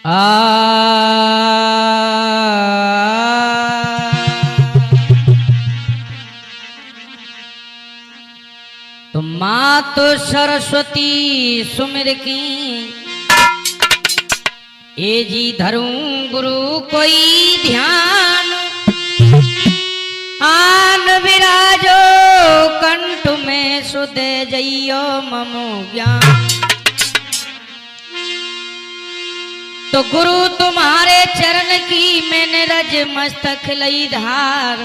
तो माँ तो सरस्वती सुमिर की ए जी धरूं गुरु कोई ध्यान आन विराजो कंठ में सुदे जइयो ममो ज्ञान। तो गुरु तुम्हारे चरण की मैंने रज मस्तक लई धार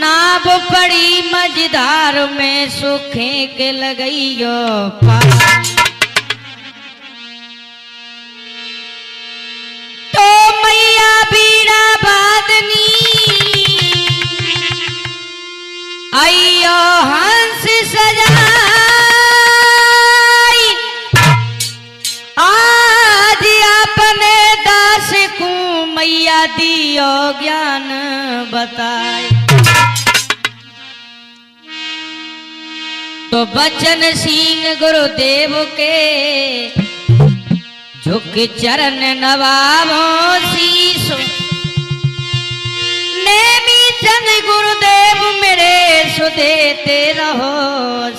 नाभ पड़ी मझधार में सुखे के लगइयो पार। तो मैया बीड़ा बादनी आइयो हंस सजाई आज अपने दास को मैया दियो ज्ञान बताए। तो बचन सिंह गुरुदेव के झुक चरण नवाबो शीशो नेमी चंद गुरुदेव मेरे सुदेते रहो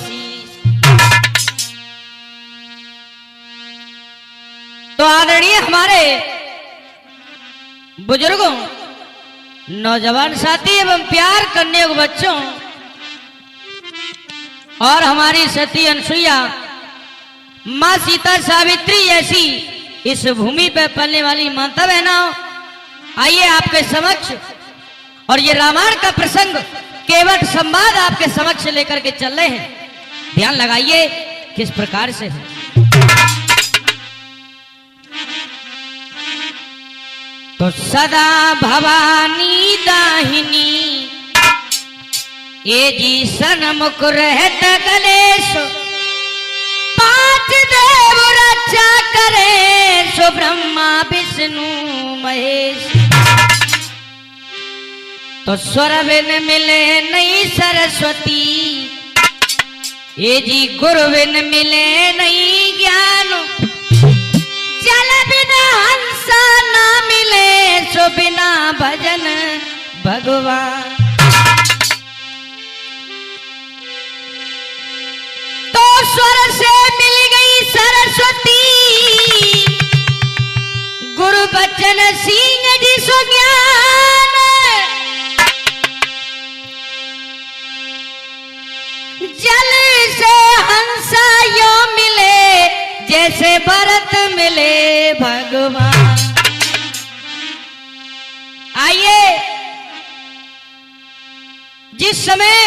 शीश। तो आदरणीय हमारे बुजुर्गों नौजवान साथी एवं प्यार करने वाले बच्चों और हमारी सती अनसुईया माँ सीता सावित्री ऐसी इस भूमि पर पलने वाली माता बहनों, आइए आपके समक्ष और ये रामायण का प्रसंग केवट संवाद आपके समक्ष लेकर के चल रहे हैं। ध्यान लगाइए किस प्रकार से है। तो सदा भवानी दाहिनी ये जी सन्मुख रहत कलेश पांच देव रक्षा करे सो ब्रह्मा विष्णु महेश। तो स्वर बिन मिले नहीं सरस्वती ये जी गुरु बिन मिले नहीं ज्ञान जल बिना हंसा ना मिले सो बिना भजन भगवान। तो स्वर से मिल गई सरस्वती गुरु बचन सिंह जी सो ज्ञान जल से हंसा यो मिले जैसे भरत मिले भगवान। आइए जिस समय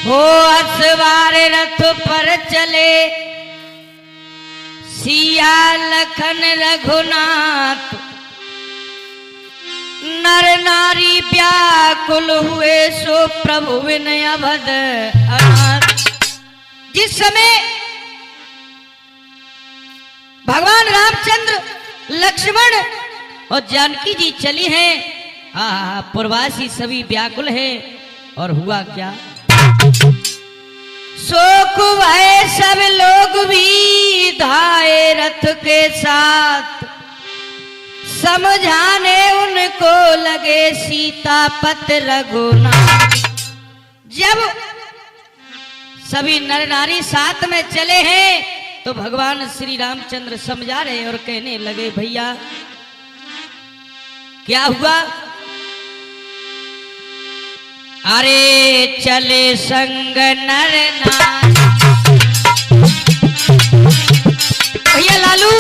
हो असवार रथ पर चले सिया लखन रघुनाथ नर नारी व्याकुल हुए सो प्रभु विनय अवध अनाथ। जिस समय भगवान रामचंद्र लक्ष्मण और जानकी जी चली हैं पूर्वासी सभी व्याकुल हैं और हुआ क्या शोक भय सब लोग भी धाए रथ के साथ समझाने उनको लगे सीता पत रघुनाथ। जब सभी नर नारी साथ में चले हैं तो भगवान श्री रामचंद्र समझा रहे और कहने लगे भैया क्या हुआ। अरे चले संग नर नारी भैया लालू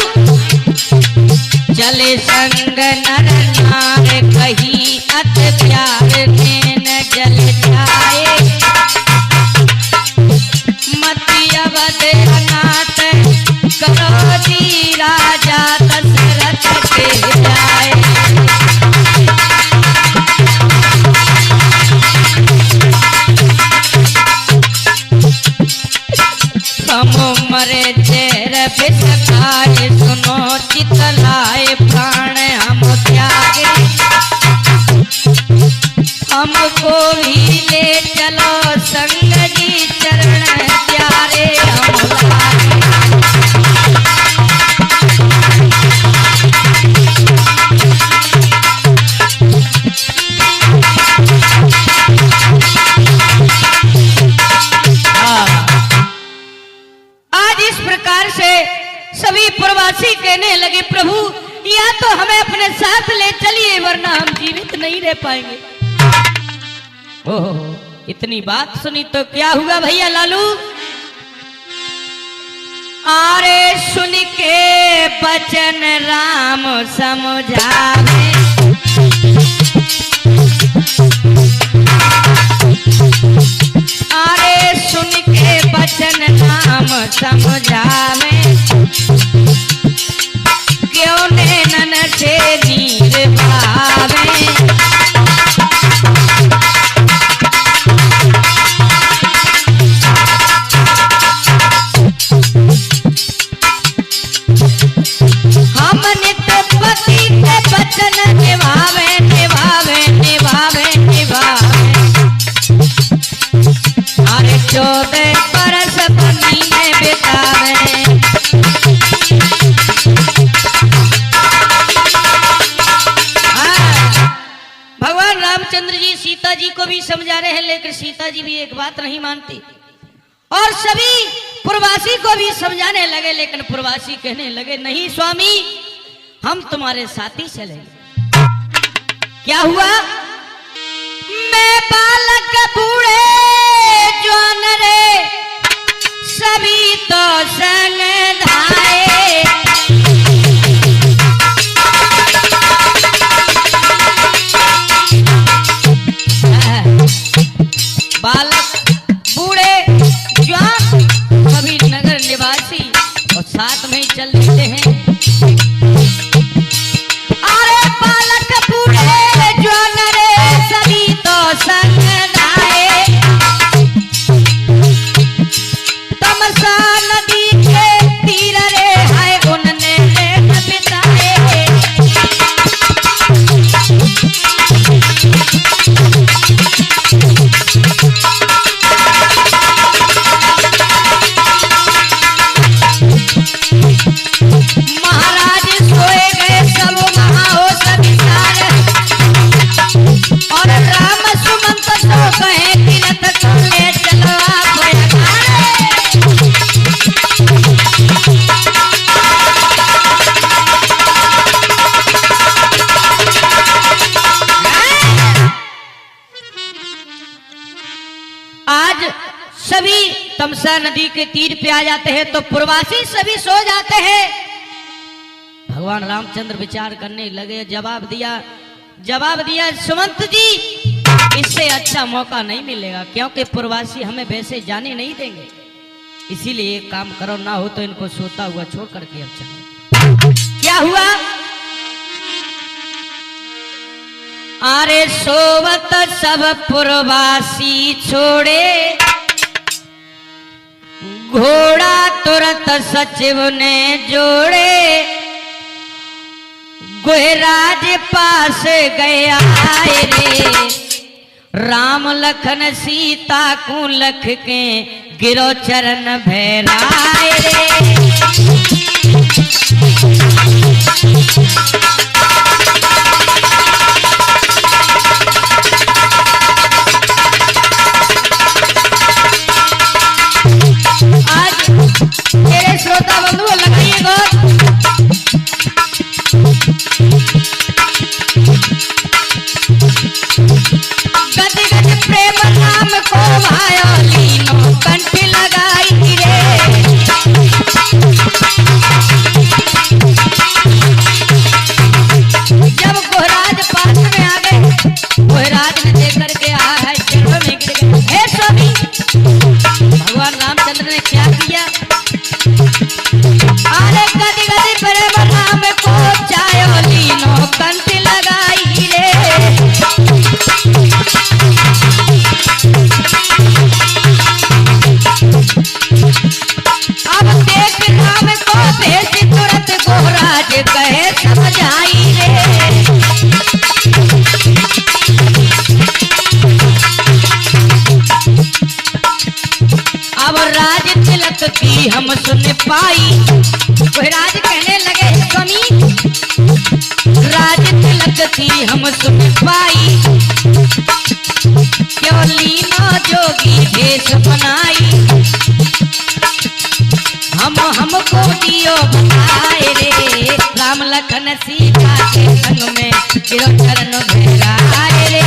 चले संग नर नार कही अत प्यार नैन जल जाए मति अवध अनाथ करो जी राजा दशरथ के जाए। हम मरे चेर बिसकाए सुनो चितलाए प्राण हम त्यागे हमको भी ले चलो संग जी चरण प्यारे हम वरना हम जीवित नहीं रह पाएंगे। ओह, इतनी बात सुनी तो क्या हुआ भैया लालू? अरे सुन के बचन राम समझावे, अरे सुन के बचन राम समझावे, क्यों नैनन से नीर भावे। हम नित पति के बचन निभावे निभावे निभावे निभावे, अरे 14 बरस बनी में बितावे। भगवान रामचंद्र जी सीता जी को भी समझा रहे हैं, लेकिन सीता जी भी एक बात नहीं मानती और सभी प्रवासी को भी समझाने लगे, लेकिन प्रवासी कहने लगे नहीं स्वामी, हम तुम्हारे साथ ही चलेंगे। क्या हुआ? मैं बालक बूढ़े जवान रे, सभी तो संग धाये। बालक बूढ़े जवान सभी नगर निवासी और साथ में ही चल देते हैं। अरे बालक बूढ़े जवान रे, सभी तो संग धाये। तमसा नदी के तीर रे है उनने लेन बिताए। महाराज सोए गए सब महाओ सवितार, और राम सुमंत सो कहे तीरथ चले चलो आप आज सभी तमसा नदी के तीर पे आ जाते हैं तो प्रवासी सभी सो जाते हैं। भगवान रामचंद्र विचार करने लगे, जवाब दिया सुमंत जी, इससे अच्छा मौका नहीं मिलेगा, क्योंकि प्रवासी हमें वैसे जाने नहीं देंगे। इसीलिए एक काम करो, ना हो तो इनको सोता हुआ छोड़ करके अब चलो। क्या हुआ? अरे सोवत सब प्रवासी छोड़े, घोड़ा तुरंत सचिव ने जोड़े। गुहराज पास गया रे, राम लखन सीता को लख के गिरो चरण भैराए रे। आज मेरे श्रोता बंधु लगाइए गौर, गद गद प्रेम नाम को भायो लीनो कंठ लगाई रे। जब गुहराज पास में आ गए, गुहराज ने देख करके आ है चरणों में गिर गए। हे स्वामी, भगवान रामचंद्र ने क्या किया? अरे गद गद प्रेम नाम को चायो लीनो कंठ लगाई रे। अब देख नाम को भेज तुरंत गुहराज कहे समझाई रे। अब राज तिलक की हम सुन पाई, गुहराज कहने लगे स्वामी, राज तिलक की हम सुन पाई, क्यों लीना जोगी भेष बनाई। हमको दियो बताए रे, राम लखन सीता के संग में गिरो चरण भेराए रे।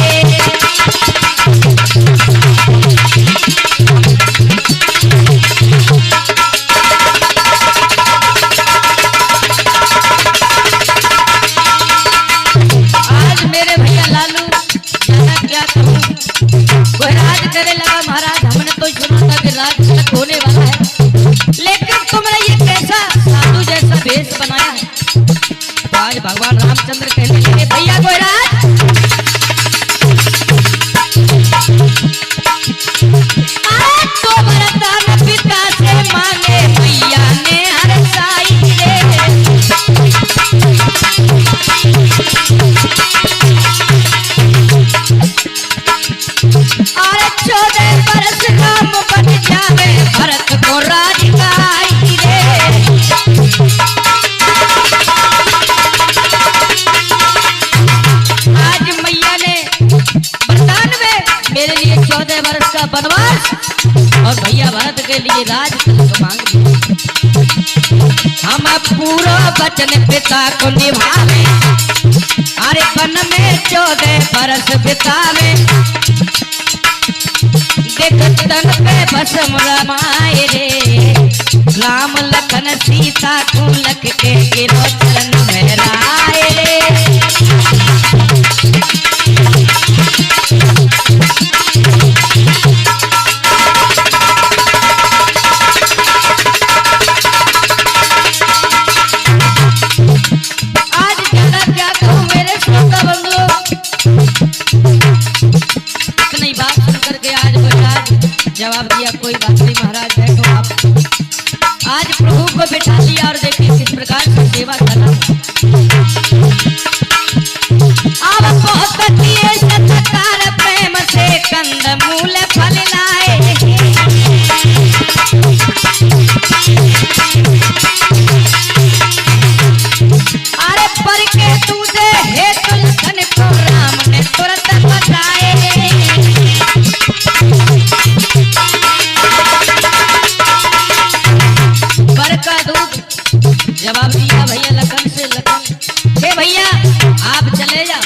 आज मेरे भैया लालू क्या कहूँ, कोई राज करे लगा महाराज, हमने तो सुना था कि राज तक होने वाला है, लेकिन तुमने ये कैसा साधु जैसा वेश बनाया है। तो आज भगवान रामचंद्र कहने लगे भैया कोई राज, आज तो वरदान पिता से मांगे मैया ने हरसाई रे। और 14 बरस राम बन जावे भरत को राज गाई रे। आज मैया ने वरदान में मेरे लिए 14 वर्ष का वनवास और भैया भरत के लिए राज तिलक मांग लिया। हम पूरा वचन पिता को निभावे, अरे वन में 14 बरस बितावे, देख तन पे भस्म रमाए रे। राम लखन सीता को लख के गिरो चरण भेराए रे। आज ज्यादा क्या कहूँ मेरे श्रोता बंधुओं, इतनी बात सुनकर के आज महाराज जवाब दिया कोई बात नहीं महाराज है तो आप आज प्रभु को बिठा लिया और देखिए किस प्रकार से सेवा करना। अब बहुत दिए सत्कार प्रेम से कंद मूल फल लाए, अरे पर के तुझे हे तुलसन को राम ने तुरंत बताए। बर का दूध जवाब दिया भैया लखन से, लखन हे भैया आप चले जाओ।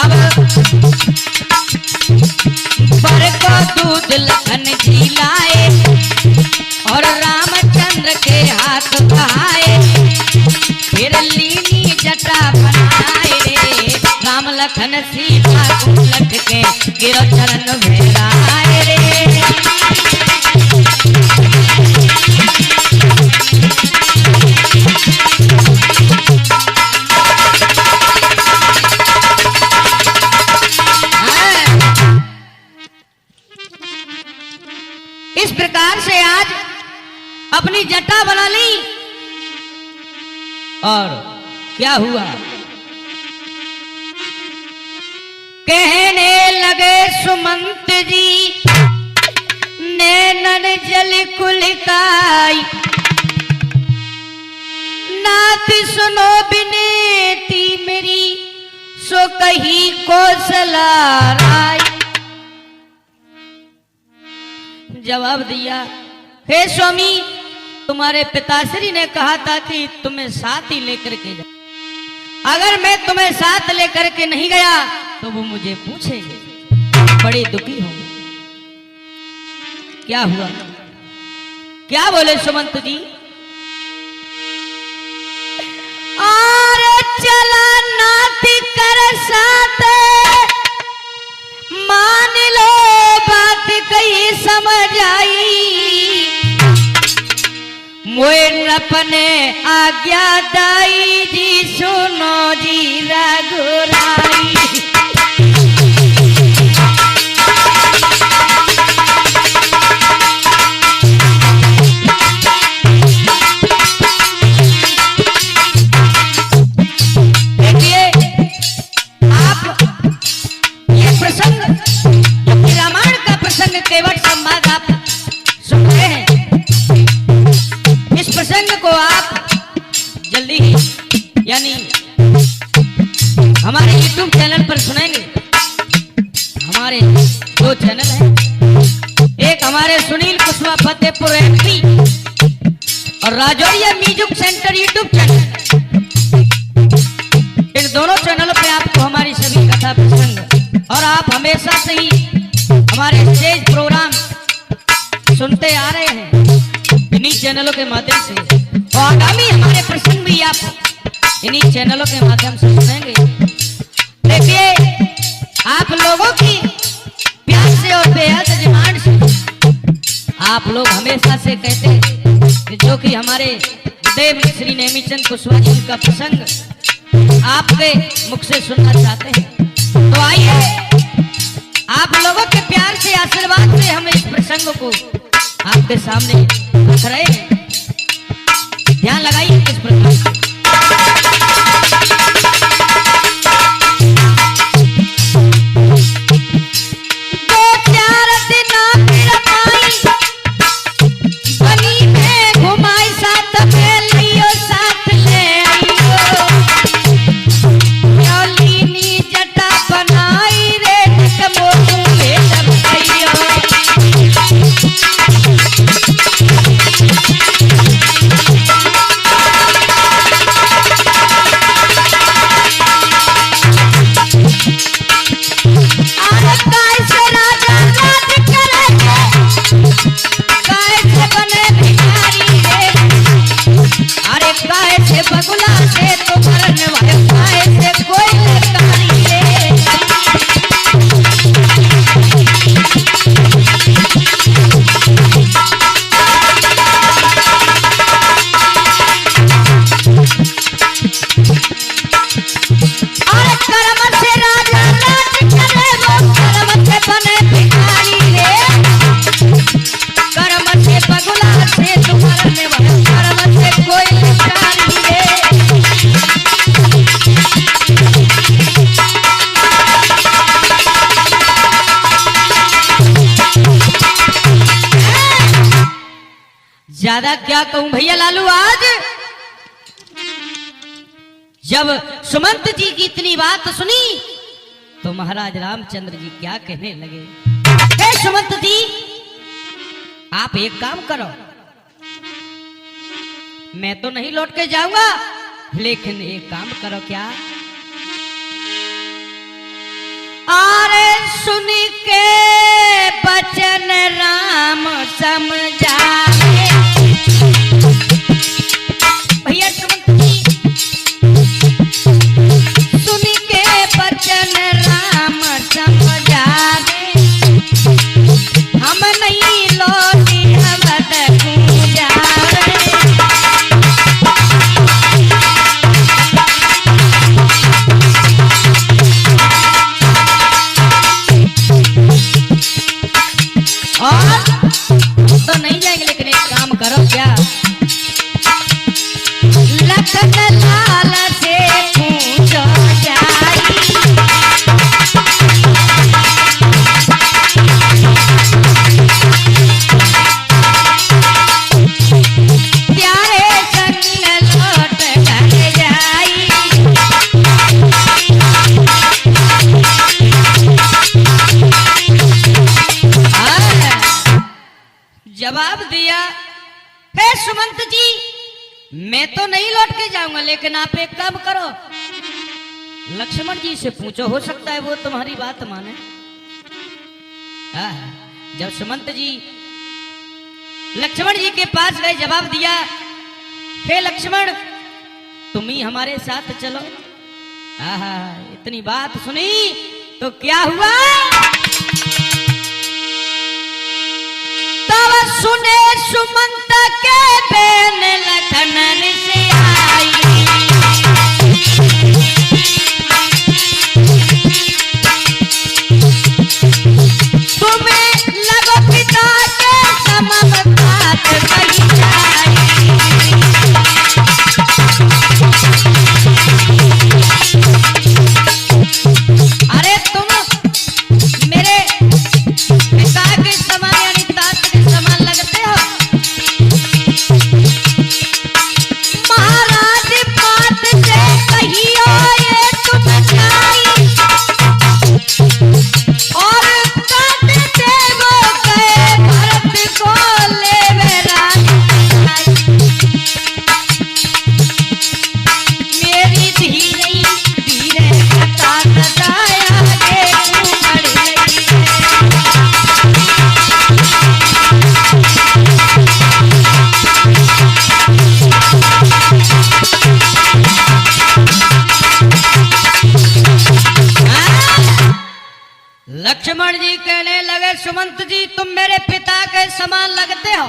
अब बर का दूध लखन जी लाए और रामचंद्र के हाथ बहाए, फिर लीनी जटा बनाए रे। राम लखन सीता को लख के गिरो चरण भेराए रे। इस प्रकार से आज अपनी जटा बना ली और क्या हुआ, कहने लगे सुमंत जी नैनन जल कुलिकाई, नाथ सुनो बिनती मेरी सो कही कौशला राय। जवाब दिया हे स्वामी तुम्हारे पिताश्री ने कहा था कि तुम्हें साथ ही लेकर के जा, अगर मैं तुम्हें साथ लेकर के नहीं गया तो वो मुझे पूछेंगे, बड़े दुखी होंगे। क्या हुआ, क्या बोले सुमंत जी, और चला नाती कर साथ मान लो बात कही समझ आई, मोर अपने आज्ञा दाई जी सुनो जी रघुराई। देखिए आप ये प्रसंग रामायण का प्रसंग केवट संवाद आप सुन रहे हैं, इस प्रसंग को आप जल्दी ही यानी हमारे YouTube चैनल पर सुनेंगे। हमारे दो चैनल हैं, एक हमारे सुनील कुशवाहा फतेहपुर MP और Rajoria music centre YouTube channel. दोनों चैनलों पे आपको हमारी सभी कथा प्रसंग और आप हमेशा से ही हमारे स्टेज प्रोग्राम सुनते आ रहे हैं इन्हीं चैनलों के माध्यम से, और आगामी हमारे प्रसंग भी आप इन्हीं चैनलों के माध्यम से सुनेंगे। देखिए, आप लोगों की प्यार से और बेहद डिमांड से आप लोग हमेशा से कहते हैं कि जो कि हमारे देव श्री नेमीचंद कुशवाहा जी का प्रसंग आपके मुख से सुनना चाहते हैं, तो आइए आप लोगों के प्यार से आशीर्वाद से हम इस प्रसंग को आपके सामने रख रहे हैं। ध्यान लगाइए किस प्रकार ज्यादा क्या कहूं भैया लालू। आज जब सुमंत जी की इतनी बात सुनी तो महाराज रामचंद्र जी क्या कहने लगे, हे सुमंत जी, आप एक काम करो, मैं तो नहीं लौट के जाऊंगा, लेकिन एक काम करो। क्या? अरे सुन के बचन राम समझाए। भैया सुमंत जी, सुन के बचन राम समझाए, हम नहीं लौटी अवध गुजारे। और तो नहीं जाएंगे, लेकिन एक काम करो। क्या? लखन लाल से पूछो जाई, प्यारे संग लौट कर जाई। जवाब दिया, हे सुमंत जी, मैं तो नहीं लौट के जाऊंगा, लेकिन आप एक काम करो, लक्ष्मण जी से पूछो, हो सकता है वो तुम्हारी बात माने। जब सुमंत जी लक्ष्मण जी के पास गए, जवाब दिया, हे लक्ष्मण, तुम ही हमारे साथ चलो। इतनी बात सुनी तो क्या हुआ? तब सुने सुमंत के बेन लखन से आई, तुम्हें लगो पिता के समम बात कही जाई। अरे तुम मेरे पिता के समान यानी तात के समान लगते हो। लक्ष्मण जी कहने लगे सुमंत जी तुम मेरे पिता के समान लगते हो,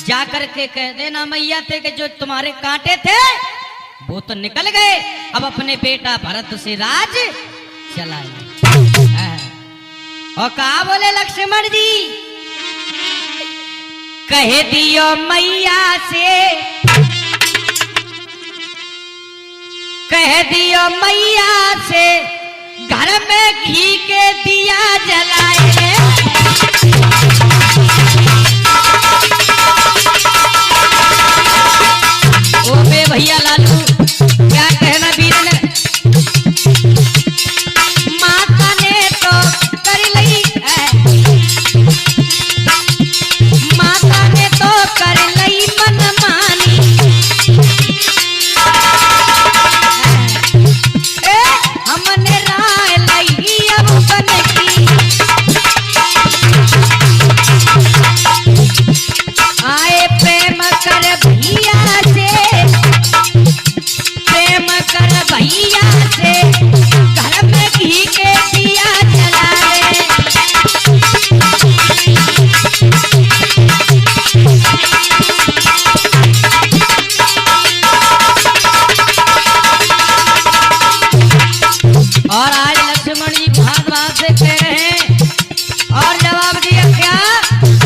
जाकर के कह देना मैया थे कि जो तुम्हारे कांटे थे वो तो निकल गए, अब अपने बेटा भरत से राज चलाए। और कहा बोले लक्ष्मण जी, कह दियो मैया से, कह दियो मैया से घर में घी के दिया जलाए। ओ बे भैया लालू क्या कहना वीर ने, माता ने तो कर लई, माता ने तो कर लई मनमानी, हमने राय लई अब बन की, आए प्रेम कर भैया से, प्रेम कर भैया से घर में घी के दिया जलाए। और आज लक्ष्मण जी भाग से कह रहे हैं और जवाब दिया क्या,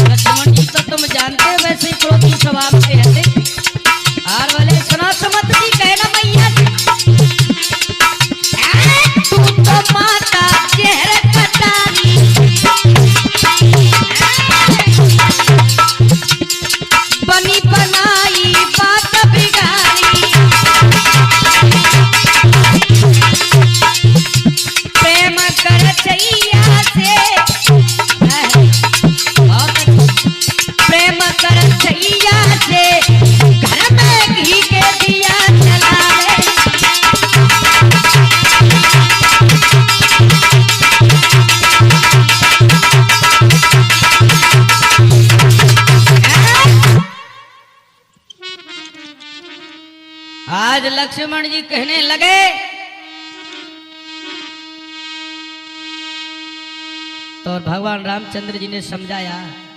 लक्ष्मण जी तो तुम जानते हो वैसे ही क्रोधी स्वभाव से रहते। और बोले सुना सुमंत जी कहना मैया तू तो माता चेहरे कटारी, बनी बनाई बात बिगाड़ी, प्रेम कर छैया से, प्रेम कर छैया से घर में घी के दिया जलाए। आज लक्ष्मण जी कहने लगे तो भगवान रामचंद्र जी ने समझाया,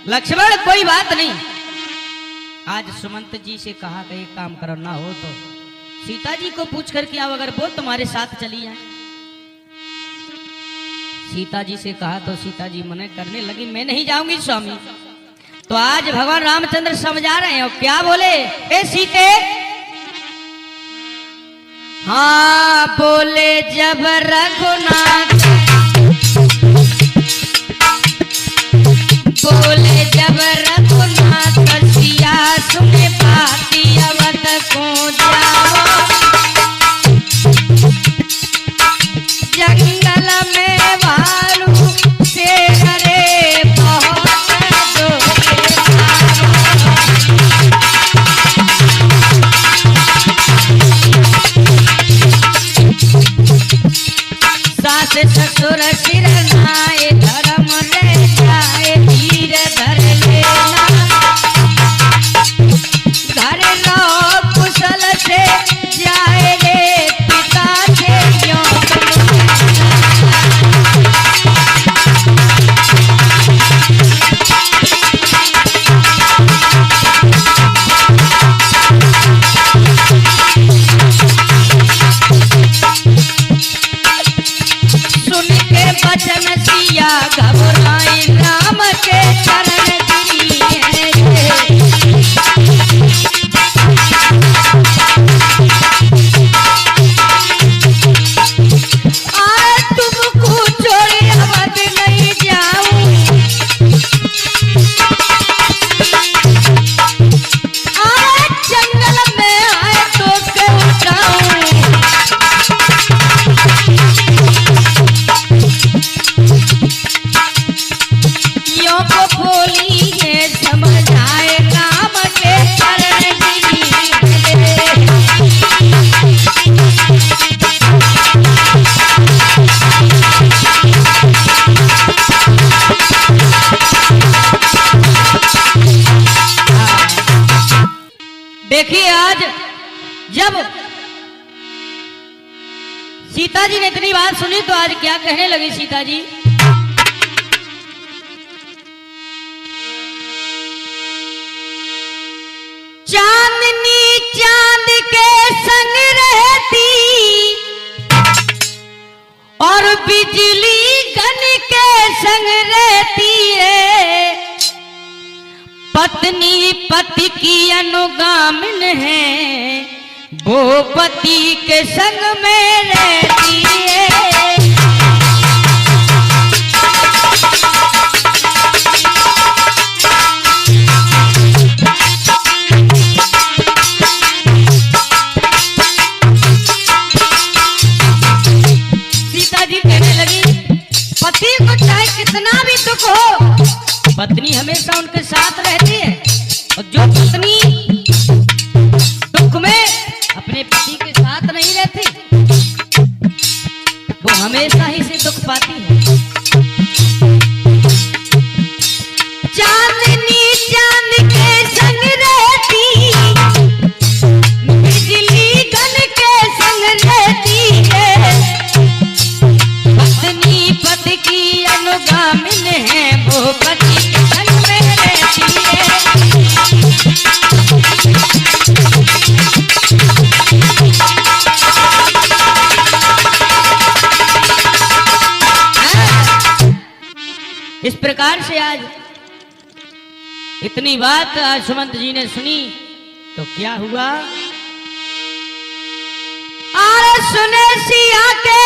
लक्ष्मण कोई बात नहीं, आज सुमंत जी से कहा कि एक काम करो, ना हो तो सीता जी को पूछ कर के आओ, अगर वो तुम्हारे साथ चली जाए। सीता जी से कहा तो सीता जी मना करने लगी, मैं नहीं जाऊंगी स्वामी। तो आज भगवान रामचंद्र समझा रहे हैं, क्या बोले, ए सीते, हाँ बोले जब रघुनाथ, बोले जब रघुनाथ सिया सुने बाती अवध को जाओ, जंगल में भालू से रे बहुत सास ससुर सिर नाए धर्म ले जाए, धीर धर लेना घर लो कुशल से जाए रे पिता से क्यों सुन के बचन सिया घबराई राम के चरण गिरी आए तुमको छोड़े अवध नहीं जाऊं, आए जंगल में आए तो के उठाऊं, यो को बोली है समझाए राम के चरण गिरी। देखिए आज जब सीता जी ने इतनी बात सुनी तो आज क्या कहने लगी सीता जी, संग रहती है, पत्नी पति की अनुगामिन है, वो पति के संग में रहती है। सीता जी कहने लगी, पति को चाहे कितना भी दुख हो, पत्नी हमेशा उनके साथ रहती है, और जो पत्नी दुख में अपने पति के साथ नहीं रहती, वो हमेशा ही से दुख पाती है। चांदनी चांद के संग रहती, बिजली गन के संग रहती है, पत्नी पति की अनुगामिन है, वो पति के संग में रहती है। इस प्रकार से आज इतनी बात आज सुमंत जी ने सुनी तो क्या हुआ? और सुने सिया के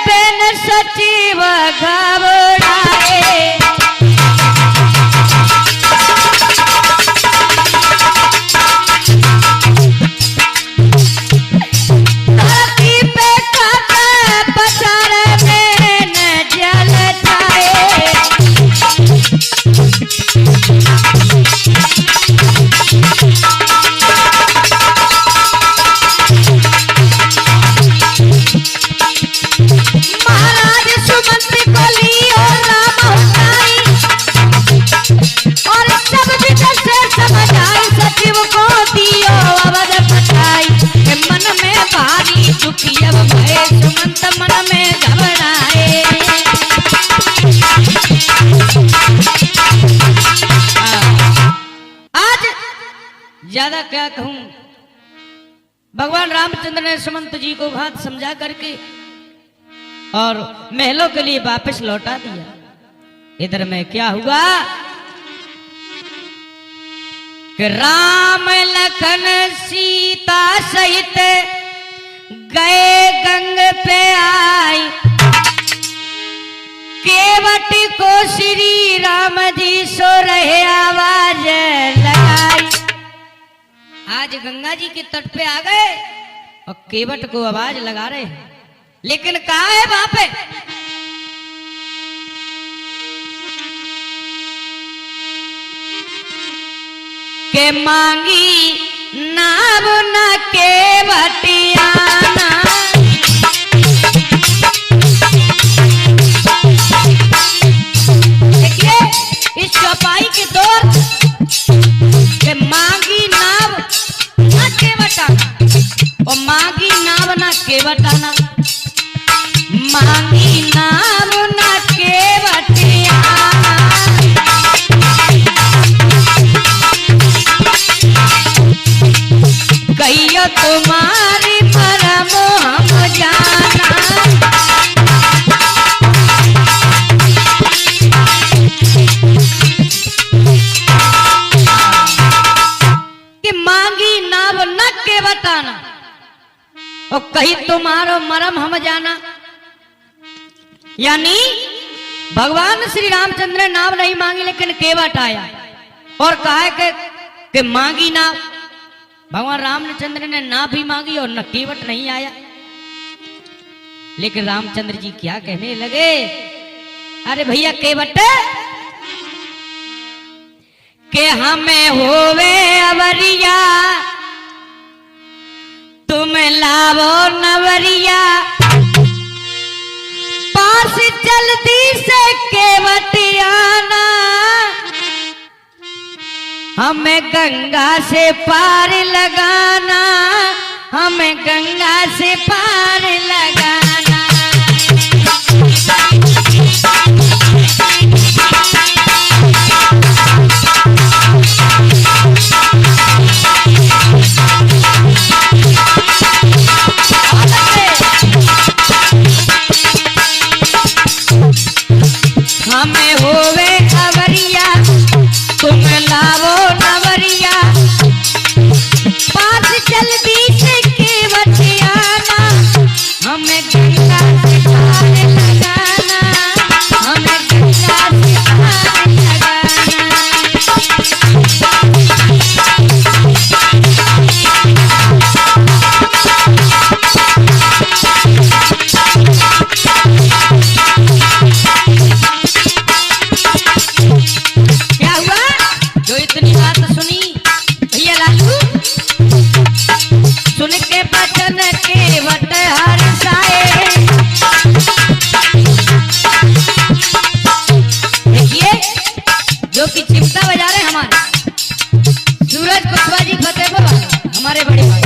बेन सचिव घबराए, धरती पे काका पसार में न जल जाए। महाराज सुमंत को लियो राम उठाई, और सब विधि से समझाई, सचिव को दियो अवध पठाई। मन में भारी दुखी अब भय, सुमंत मन में घबराए। आज ज्यादा क्या कहूं, भगवान रामचंद्र ने सुमंत जी को बात समझा करके और महलों के लिए वापस लौटा दिया। इधर में क्या हुआ कि राम लखन सीता सहित गए गंग पे आई, केवट को श्री राम जी सो रहे आवाज लगाई। आज गंगा जी के तट पे आ गए और केवट को आवाज लगा रहे हैं, लेकिन कहा है वहां पे? के मांगी नाव न केवटियाना, देखिए इस चौपाई के दौर के मांगी नाव न केवटाना, और मांगी नाव न केवटाना, मांगी नाम न केवटियाना। कहियो तुम्हारी परम हम जाना, कि मांगी नाव न केवटाना, और कही तुम्हारो मरम हम जाना। यानी भगवान श्री रामचंद्र ने नाव नहीं मांगी, लेकिन केवट आया और कहा है कि मांगी नाव। भगवान रामचंद्र ने नाव भी मांगी और न केवट नहीं आया। लेकिन रामचंद्र जी क्या कहने लगे, अरे भैया केवट के हमें होवे अवरिया, तुम लावो नवरिया, पास जल्दी से केवट आना, हमें गंगा से पार लगाना, हमें गंगा से पार लगाना। हमें गंगा से पार लगाना, हमें गंगा से पार लगाना। क्या हुआ जो इतनी बात सुनी भैया लालू? सुन के बचन के वट हर साए। देखिए जो कि चिमटा बजा रहे हमारे सूरज कुशवाहा जी फतेहपुर वाले हमारे बड़े भाई,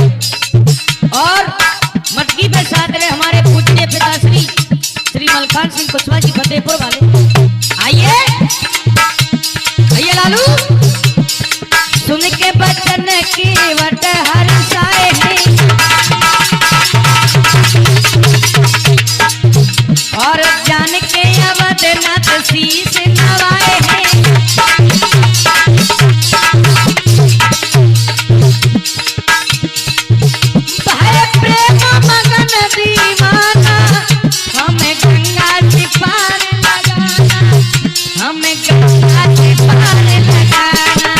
और मटकी पे साथ रहे हमारे पूज्य पिताश्री श्री मलखान सिंह कुशवाहा जी फतेहपुर वाले। आइए भैया लालू, सुन के बचन की वट हर साए हैं, और जान के अवध नत शीस नवाए हैं। भाई प्रेम मगन दीवाना, हमें गंगा से पार लगाना, हमें गंगा से पार लगाना।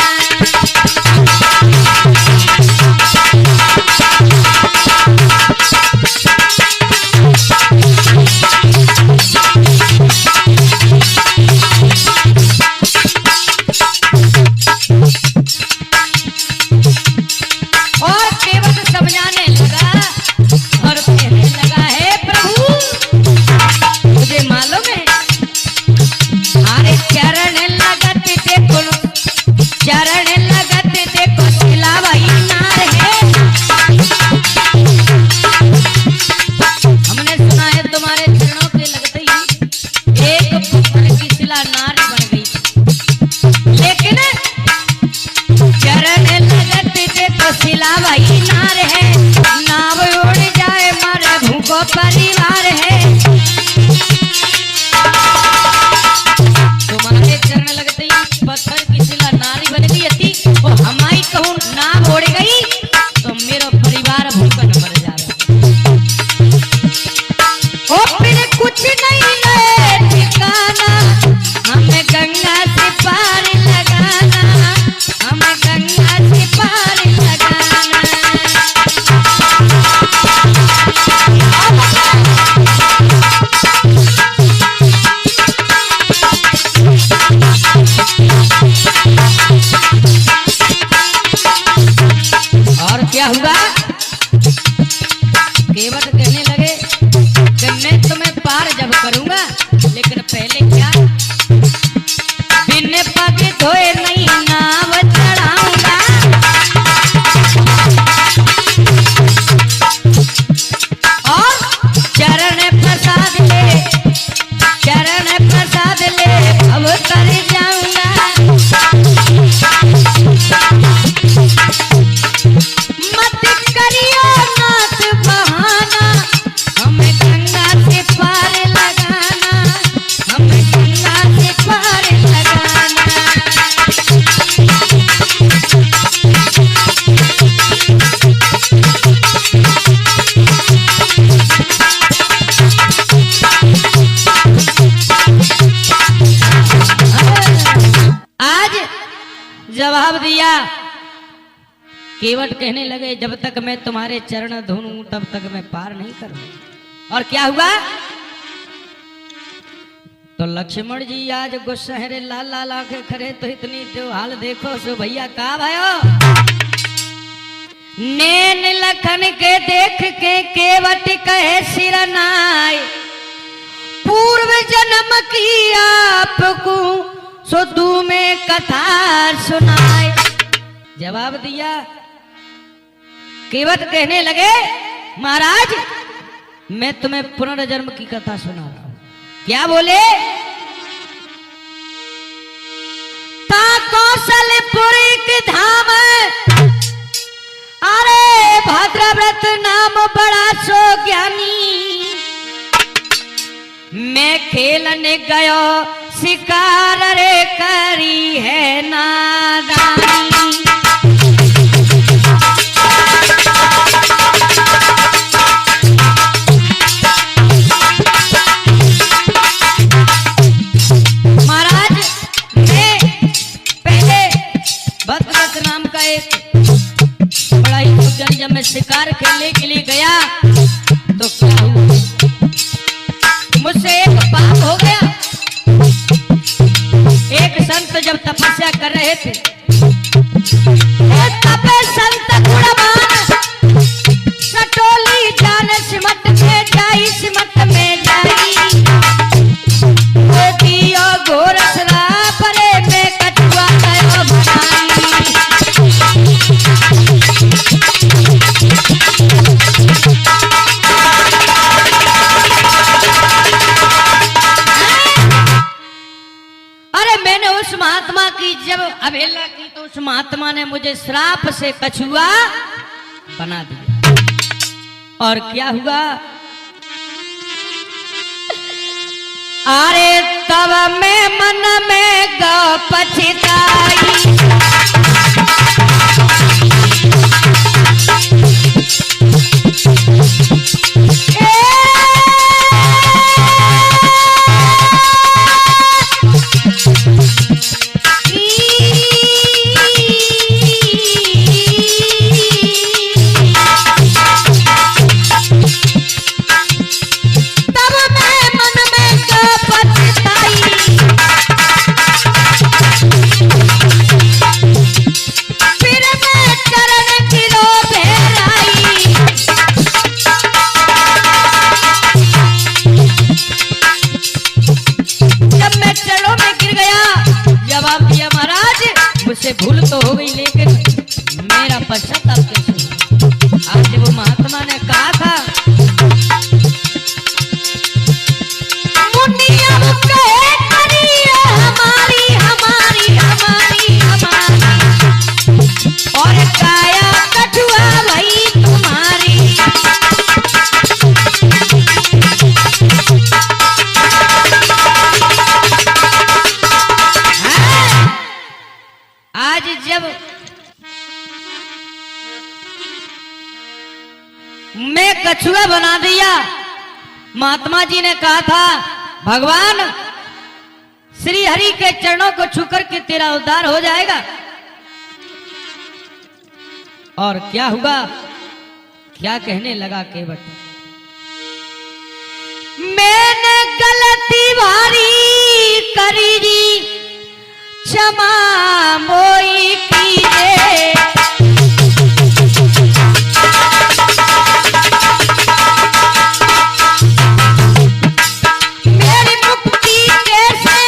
और केवट समझाने लगा और कहने लगा, है प्रभु मुझे मालूम है, अरे चरण लगत देखो, चरण लगत देखो सिलावही नार है। हमने सुना है तुम्हारे चरणों के लगते ही एक पत्थर की शिला नारी बन गई, लेकिन चरण लगत देखो सिलावही नार है। नाव उड़ जाए मारे भूखो परिवार है। तुम्हारे चरण लगते ही पत्थर की शिला नारी बन गई थी, और हमारी कहूँ नाव उड़ गई तो मेरा परिवार भूखा न मर जाए। ओ फिर कुछ नहीं रहे ठिकाना, हमें गंगा से पार लगाना, हमें गंगा से पार लगाना। और क्या हुआ? केवट कहने लगे कि मैं तुम्हें पार जब करूंगा, लेकिन पहले क्या, बिन पग धोए नहीं नाव चढ़ाऊंगा। और चरण प्रसाद ले, चरण प्रसाद ले अब कर जाऊंगा। मत करियो नाथ बहाना, हमें गंगा से पार लगाना, हमें गंगा से पार लगाना। आज जवाब दिया। केवट कहने लगे जब तक मैं तुम्हारे चरण धोऊं तब तक मैं पार नहीं करूंगा। और क्या हुआ? तो लक्ष्मण जी आज गुस्सहरे लाल लाल आंखें खड़े, तो इतनी जो हाल देखो सो भैया का भयो। नैन लखन के देख के केवट कहे सिरनाय, पूर्व जन्म की आपको सुधु में कथा सुनाए। जवाब दिया। केवट कहने लगे महाराज मैं तुम्हें पुनर्जन्म की कथा सुना रहा हूं। क्या बोले? ता कौशलपुरी के धाम, अरे भद्रव्रत नाम बड़ा सो ज्ञानी, मैं खेलने गयो शिकार रे करी है नादानी। गया तो क्या हुआ, मुझसे एक पाप हो गया। एक संत जब तपस्या कर रहे थे, तपे संत गुणवान सटोली जान सिमट में जाई, सिमट में जाई गोतियो गोरसरा परे में कटुआ गयो बनाई। अरे मैंने उस महात्मा की जब अवहेलना की तो उस महात्मा ने मुझे श्राप से कछुआ बना दिया। और क्या हुआ, अरे तब मैं मन में गौ पछताई, मुझसे भूल तो हो गई लेकिन मेरा पश्चाताप कैसे हुआ। आज जब वो महात्मा ने कहा था मुनिया कहे करिए हमारी हमारी हमारी हमारी और काया कठुआ भाई तुम्हारी। आज जब मैं कछुआ बना दिया, महात्मा जी ने कहा था भगवान श्री हरि के चरणों को छूकर के तेरा उद्धार हो जाएगा। और क्या हुआ, क्या कहने लगा केवट, मैंने गलती भारी करी जी क्षमा मोई कीजे। मेरी मुक्ति कैसे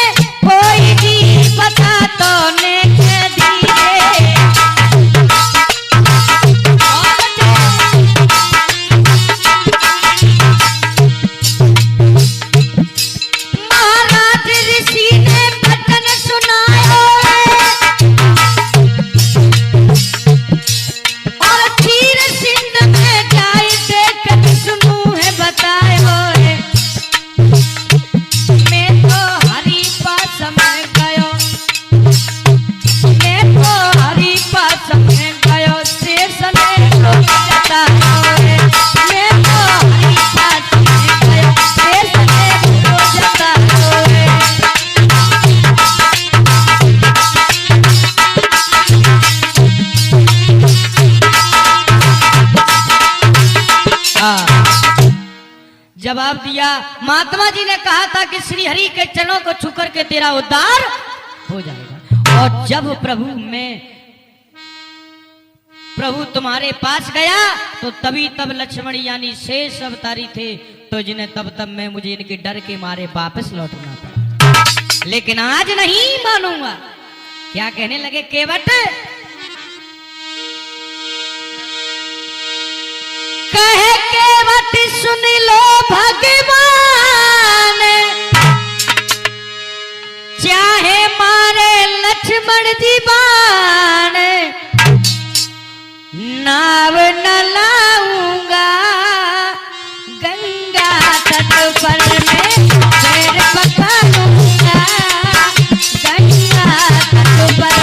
होई जी बता तो ने दीजिए। महाराज ऋषि ने वचन सुनाया और क्षीर सिंध में जाए देख विष्णु है बताए होए। मैं तो हरि पास में गयो, मैं तो हरि पास में गयो शेष ने रोक देता होए। मैं तो हरि पास में गयो शेष ने रोक देता होए। जवाब दिया, महात्मा जी ने कहा था कि श्री हरि के चरणों को छूकर के तेरा उद्धार हो जाएगा। और जब प्रभु तुम्हारे पास गया तो तभी तब लक्ष्मण यानी शेष अवतारी थे, तो जिन्हें तब मैं मुझे इनके डर के मारे वापस लौटना पड़ा। लेकिन आज नहीं मानूंगा। क्या कहने लगे केवट, कहे केवट सुन लो भगवान, चाहे मारे लक्ष्मण जी बाण, नाव न लाऊंगा गंगा तट पर मैं पैर पखारूंगा गंगा तट पर।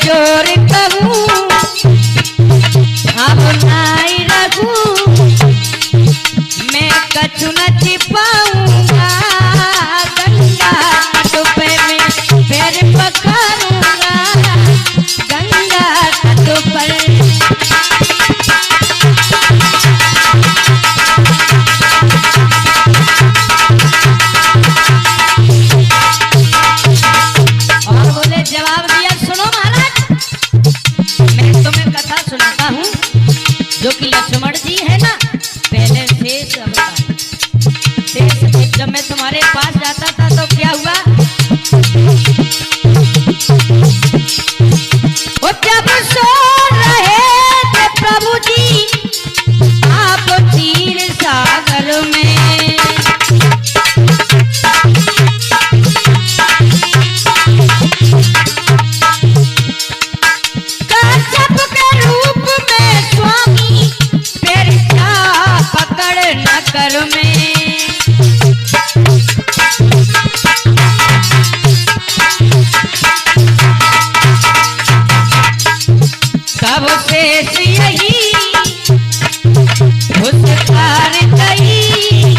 जोर कहूँ अब नाई रखूं, मैं कछु न छिपाऊंगा, गंगा तट पे मैं पैर पखारूंगा, गंगा तट पर। और बोले जवाब दिया, सुनो महाराज, मैं तुम्हें कथा सुनाता हूँ जो कि लक्ष्मण जी है ना, पहले शेष अवतार, शेष जब मैं तुम्हारे पास जाता था तो क्या हुआ, वो जब सो रहे थे प्रभु जी आप तीर सागर में, कश्यप के रूप में स्वामी पैर पकड़ नगर में, तब शेष यही पुरस्कार गई,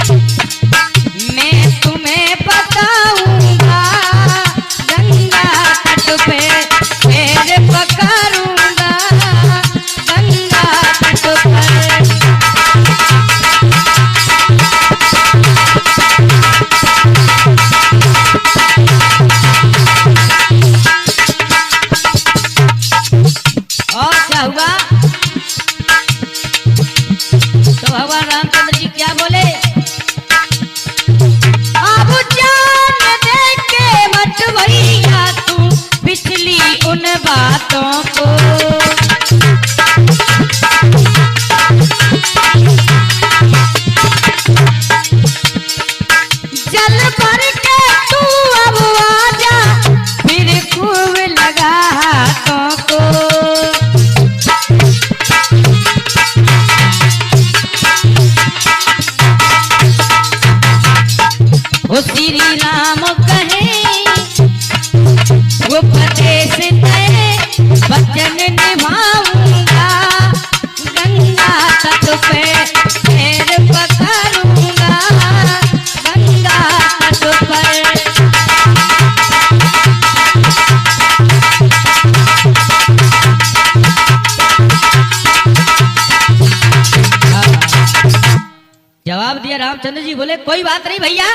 मैं तुम्हें बताऊंगा, गंगा तट पे पैर पकड़ूंगा, गंगा तट पर। और क्या हुआ, तो भगवान रामचंद्र जी क्या बोले, अब जान दे के मत भैया तू पिछली उन बातों को, जल भर के तू अब आजा, फिर खूब लगा हाथों को, वो श्री राम कहे वो उपदेश दे, वचन निभाऊंगा, गंगा तट पे पैर पकड़ूंगा, गंगा तट पर। जवाब दिया रामचंद्र जी, बोले कोई बात नहीं भैया,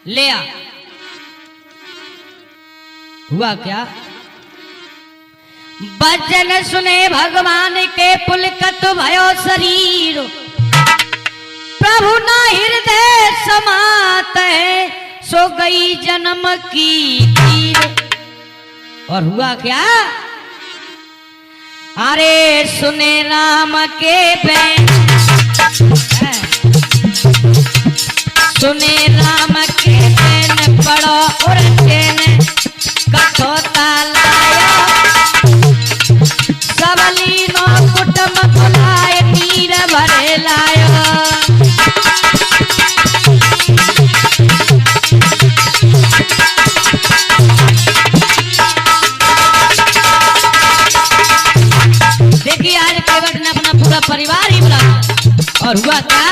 ले आ। हुआ क्या, वचन सुने भगवान के पुलकत भयो शरीर, प्रभु ना हृदय समात है, सो गई जन्म की तीर। और हुआ क्या, अरे सुने राम के बैन, सुने राम के बैन पड़ो और चैन कठोता लाया, सबलीनो कुटुम बुलाए तीर भरे लाया। देखिए आज केवट ने अपना पूरा परिवार ही बुलाया। और हुआ क्या,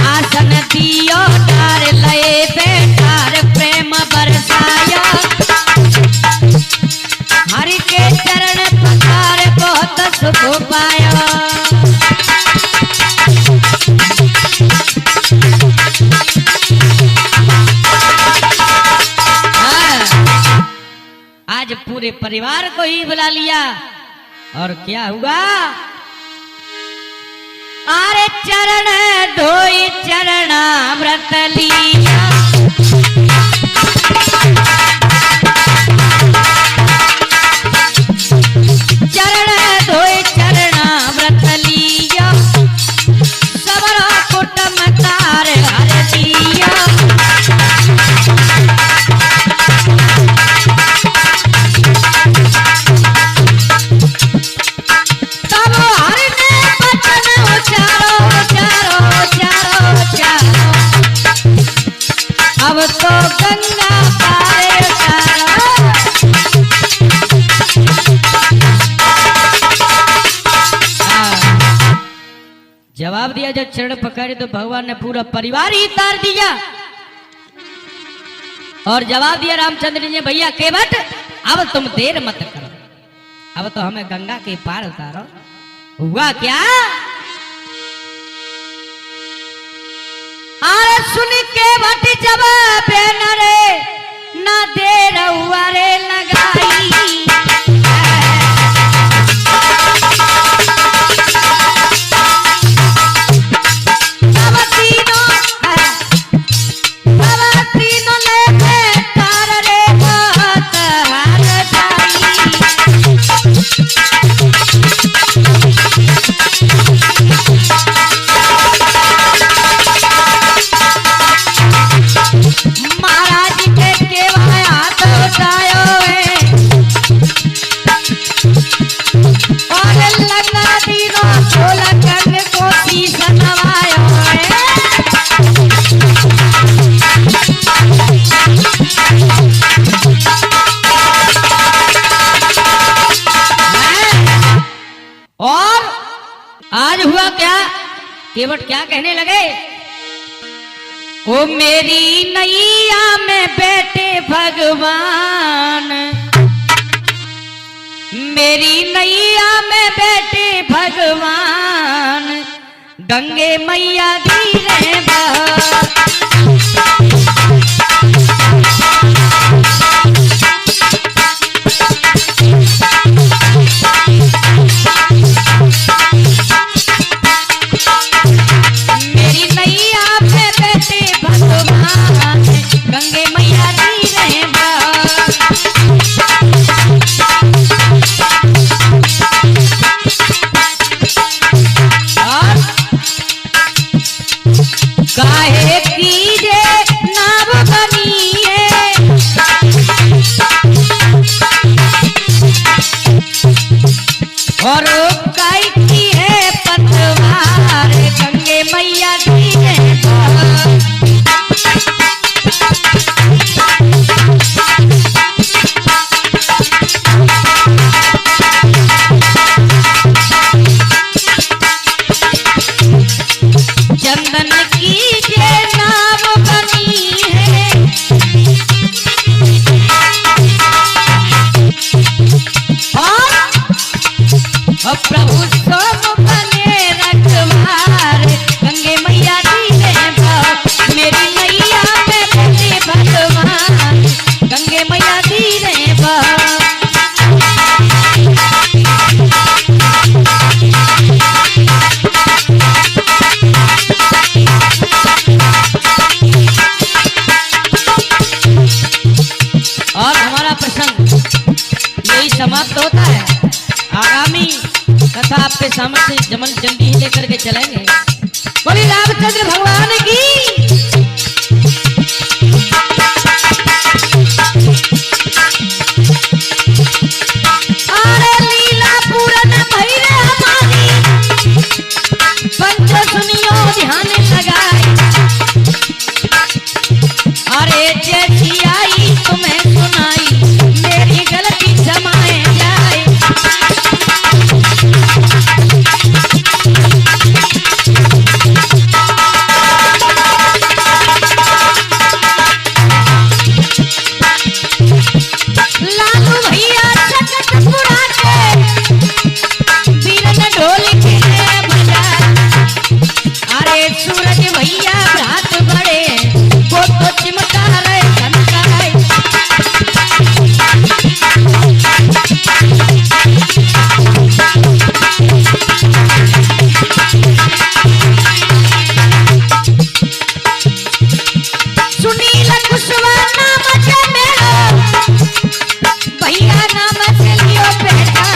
आसन दियो डार लए बेटार प्रेम बरसाया, हरि के चरण पखार बहुत सुख पाया। आज पूरे परिवार को ही बुला लिया। और क्या हुआ, आरे चरण धोई चरणामृत लिया, चरण धोई चरणामृत लिया, सबरा कुटुम तार हर दिया। तब हर ने बचन उचारो उचारो उचारो उचारो, अब तो गंगा पारे उतारो। जब चरण पकड़े तो भगवान ने पूरा परिवार ही तार दिया और जवाब दिया रामचंद्र जी ने, भैया केवट अब तुम देर मत करो, अब तो हमें गंगा के पार उतारो। हुआ क्या? अरे सुन केवट जवाब न रे ना देर हुआ रे लगाई, और आज हुआ क्या? केवट क्या कहने लगे? ओ मेरी नैया में बैठे भगवान, मेरी नैया में बैठे भगवान, गंगे मैया धीरे बह। गंगे मैया धीरे और काहे की जे नाव बनी है, और काई की है पतवार, गंगे मैया धीरे चंदन की जे नाव बनी है, और प्रभु सोम बने रखवार, गंगे मैया धीरे बह। मेरी नैया में बैठे भगवान, गंगे मैया धीरे बह। और हमारा प्रसंग यही समाप्त होता है। आगामी कथा आपके सामने जमन जल्दी ही लेकर के चलेंगे। बोलिए रामचंद्र भगवान की। अरे लीला पूरन भइले हमारी, पंच सुनियो ध्यान लगाए। अरे जैसी आई तुम्हें सुनाई, मेरी गलती क्षमाए जाए। लालू भैया चकट पुरा के, वीरन ढोल के बजाए। अरे सूरज भैया रात बड़े, वो तो चिमटा रहे धनकाए। सुनील कुशवा नाम से मेरो, भैया नाम से लियो बेटा।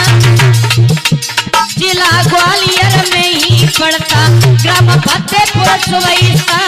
जिला ग्वालियर में ही पड़ता, ग्राम फतेहपुर सुवैसा।